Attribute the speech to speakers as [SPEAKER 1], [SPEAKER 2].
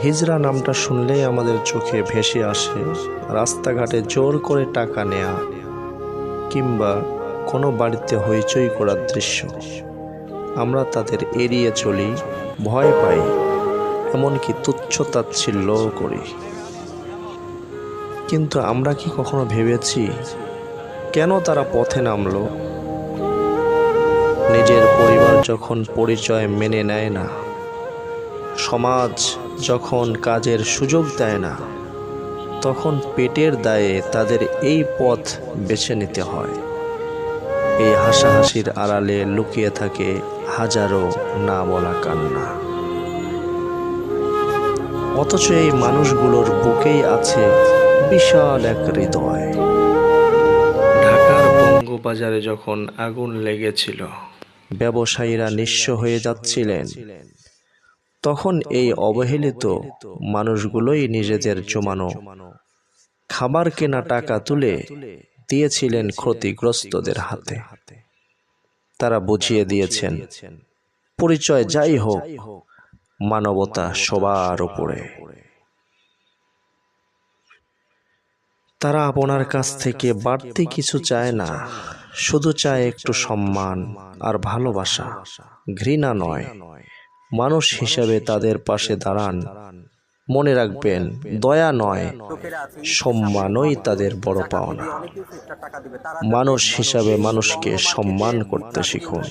[SPEAKER 1] হিজড়া নামটা শুনলেই আমাদের চোখে ভেসে আসে রাস্তাঘাটে জোর করে টাকা নেয়া কিংবা কোনো বাড়িতে হইচই করার দৃশ্য। আমরা তাদের এড়িয়ে চলি, ভয় পাই, এমনকি তুচ্ছ-তাচ্ছিল্যও করি। কিন্তু আমরা কি কখনো ভেবেছি কেন তারা পথে নামলো? নিজের পরিবার যখন পরিচয় মেনে নেয় না, সমাজ যখন কাজের সুযোগ দেয় না, তখন পেটের দায়ে তাদের এই পথ বেছে নিতে হয়। এই হাসাহাসির আড়ালে লুকিয়ে থাকে হাজারো না বলা কান্না। অথচ এই মানুষগুলোর বুকেই আছে বিশাল এক হৃদয়। ঢাকার বঙ্গবাজারে যখন আগুন লেগেছিল, ব্যবসায়ীরা নিঃস্ব হয়ে যাচ্ছিলেন, তখন এই অবহেলিত মানুষগুলোই নিজেদের জমানো খাবার কেনা টাকা তুলে দিয়েছিলেন ক্ষতিগ্রস্তদের হাতে। তারা বুঝিয়ে দিয়েছেন, পরিচয় যাই হোক, মানবতা সবার উপরে। তারা আপনার কাছ থেকে বাড়তি কিছু চায় না, শুধু চায় একটু সম্মান আর ভালোবাসা, ঘৃণা নয়। মানুষ হিসেবে তাদের পাশে দাঁড়ান। মনে রাখবেন, দয়া নয়, সম্মানই তাদের বড় পাওনা। মানুষ হিসাবে মানুষকে সম্মান করতে শিখুন।